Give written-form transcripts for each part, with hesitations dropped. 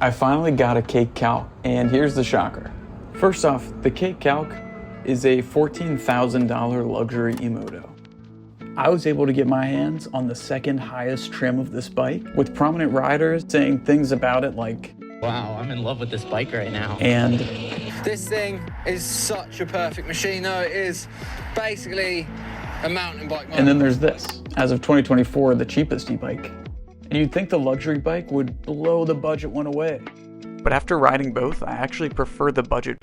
I finally got a Cake Kalk, and here's the shocker. First off, the Cake Kalk is a $14,000 luxury eMoto. I was able to get my hands on the second highest trim of this bike, with prominent riders saying things about it like, "Wow, I'm in love with this bike right now." And this thing is such a perfect machine. No, it is basically a mountain bike. And then there's this. As of 2024, the cheapest e-bike. And you'd think the luxury bike would blow the budget one away. But after riding both, I actually prefer the budget.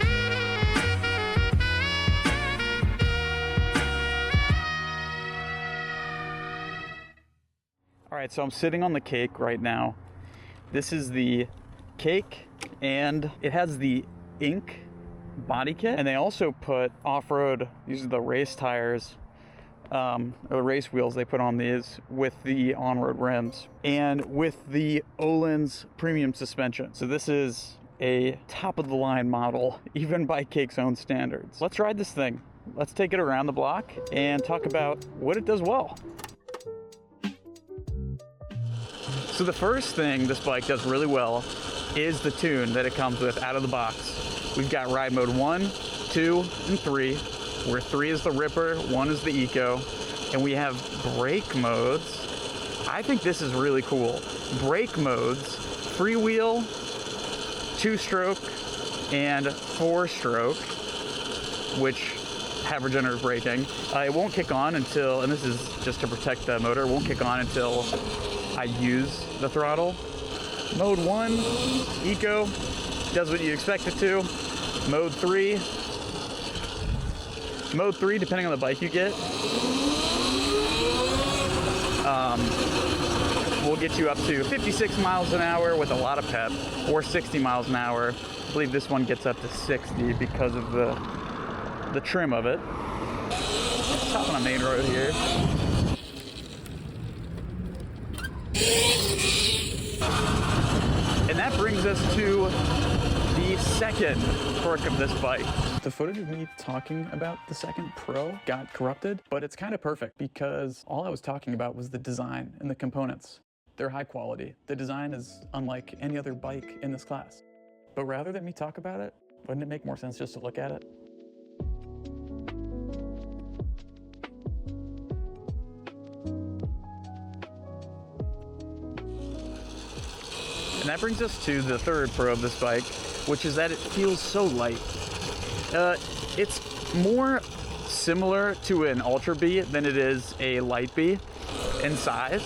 Alright, so I'm sitting on the Cake right now. This is the Cake, and it has the Ink body kit. And they also put off-road, these are the race tires, or the race wheels they put on these with the on-road rims and with the Öhlins premium suspension. So this is a top-of-the-line model, even by Cake's own standards. Let's ride this thing. Let's take it around the block and talk about what it does well. So the first thing this bike does really well is the tune that it comes with out of the box. We've got ride mode 1, 2, and 3. Where 3 is the Ripper, 1 is the Eco, and we have brake modes. I think this is really cool. Brake modes, freewheel, 2-stroke, and 4-stroke, which have regenerative braking. It won't kick on until, and this is just to protect the motor, it won't kick on until I use the throttle. Mode 1, Eco, does what you expect it to. Mode 3, depending on the bike you get, will get you up to 56 miles an hour with a lot of pep, or 60 miles an hour. I believe this one gets up to 60 because of the trim of it. Let's hop on a main road here. And that brings us to the second quirk of this bike. The footage of me talking about the second Pro got corrupted, but it's kind of perfect because all I was talking about was the design and the components. They're high quality. The design is unlike any other bike in this class. But rather than me talk about it, wouldn't it make more sense just to look at it? And that brings us to the third pro of this bike, which is that it feels so light. It's more similar to an Ultra B than it is a Light B in size.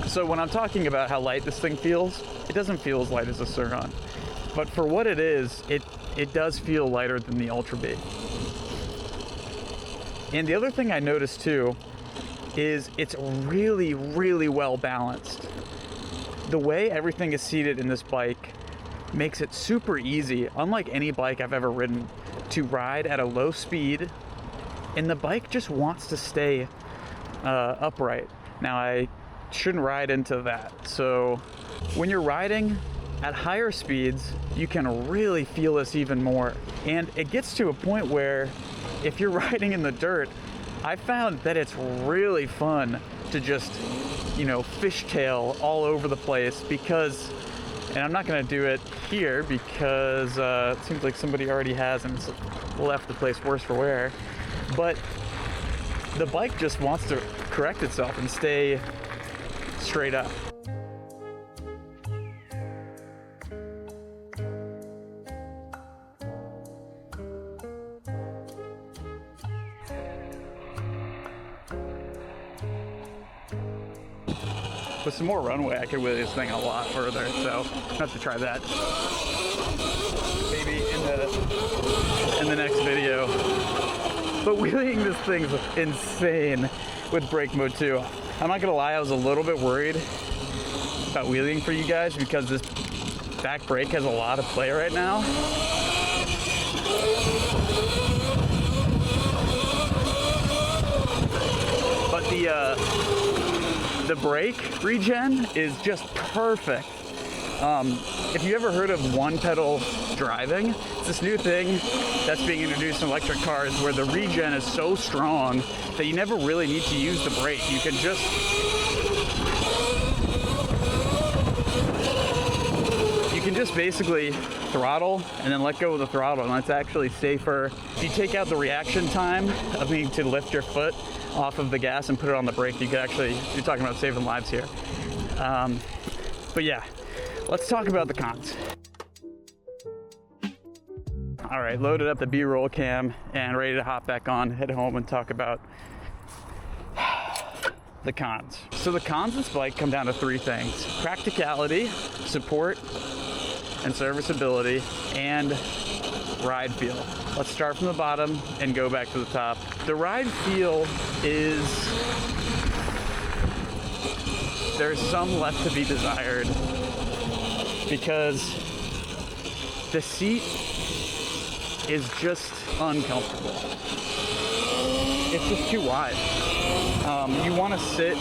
So when I'm talking about how light this thing feels, it doesn't feel as light as a Sur-Ron. But for what it is, it does feel lighter than the Ultra B. And the other thing I noticed too is it's really, really well balanced. The way everything is seated in this bike makes it super easy, unlike any bike I've ever ridden, to ride at a low speed, and the bike just wants to stay upright. Now, I shouldn't ride into that. So when you're riding at higher speeds, you can really feel this even more. And it gets to a point where if you're riding in the dirt, I found that it's really fun to just, fishtail all over the place because, and I'm not going to do it here because it seems like somebody already has and it's left the place worse for wear. But the bike just wants to correct itself and stay straight up. With some more runway, I could wheel this thing a lot further, so I have to try that. Maybe in the next video. But wheeling this thing's insane with brake mode too. I'm not gonna lie, I was a little bit worried about wheeling for you guys because this back brake has a lot of play right now. But the brake regen is just perfect. If you ever heard of one pedal driving, it's this new thing that's being introduced in electric cars where the regen is so strong that you never really need to use the brake. You can just just basically throttle and then let go of the throttle, and that's actually safer. If you take out the reaction time of needing to lift your foot off of the gas and put it on the brake, you could actually, you're talking about saving lives here. But yeah, let's talk about the cons. All right, loaded up the B-roll cam and ready to hop back on, head home and talk about the cons. So the cons of this bike come down to three things: practicality, support, and serviceability, and ride feel. Let's start from the bottom and go back to the top. The ride feel is, there's some left to be desired because the seat is just uncomfortable. It's just too wide. You want to sit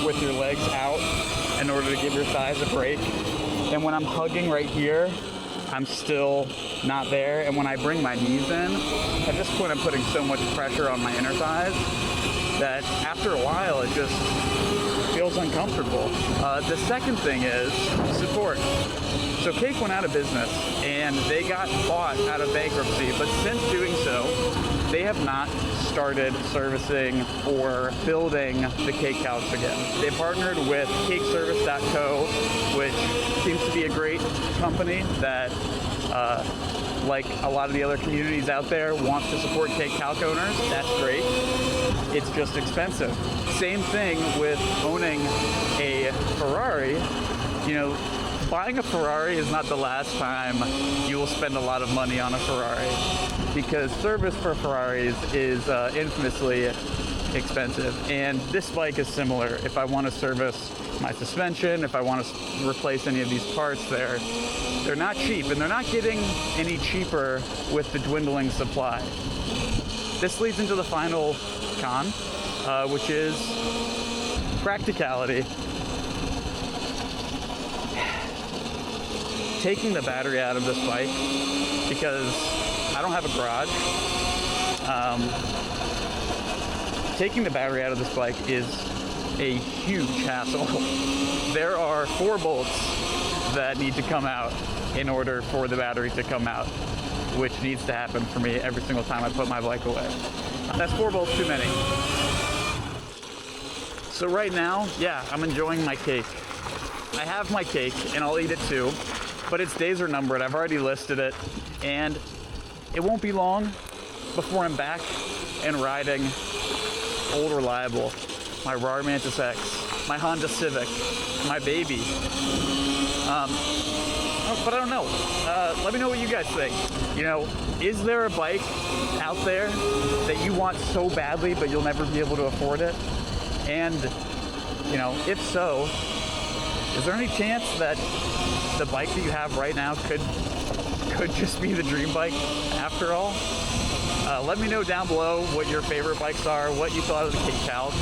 with your legs out in order to give your thighs a break. And when I'm hugging right here, I'm still not there. And when I bring my knees in, at this point I'm putting so much pressure on my inner thighs that after a while it just feels uncomfortable. The second thing is support. So Cake went out of business and they got bought out of bankruptcy, but since doing so, they have not started servicing or building the Cake Kalks again. They partnered with cakeservice.co, which seems to be a great company that, like a lot of the other communities out there, wants to support Cake Kalk owners. That's great. It's just expensive. Same thing with owning a Ferrari. You know, buying a Ferrari is not the last time you will spend a lot of money on a Ferrari, because service for Ferraris is infamously expensive. And this bike is similar. If I want to service my suspension, if I want to replace any of these parts, they're not cheap, and they're not getting any cheaper with the dwindling supply. This leads into the final con, which is practicality. Taking the battery out of this bike, because I don't have a garage, taking the battery out of this bike is a huge hassle. There are 4 bolts that need to come out in order for the battery to come out, which needs to happen for me every single time I put my bike away. That's 4 bolts too many. So right now, yeah, I'm enjoying my cake. I have my cake and I'll eat it too, but its days are numbered. I've already listed it, and it won't be long before I'm back and riding old reliable, my Rawr Mantis X, my Honda Civic, my baby. But I don't know. Let me know what you guys think. You know, is there a bike out there that you want so badly but you'll never be able to afford it? And, you know, if so, is there any chance that the bike that you have right now could just be the dream bike after all? Let me know down below what your favorite bikes are, what you thought of the Cake Kalk,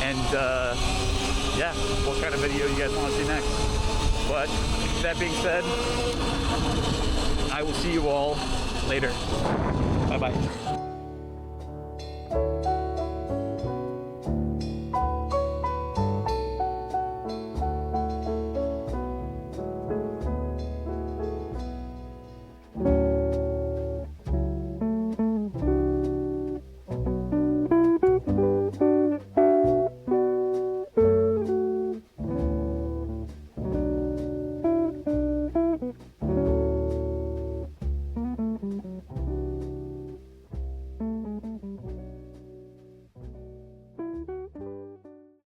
and yeah, what kind of video you guys want to see next. But that being said, I will see you all later. Bye-bye.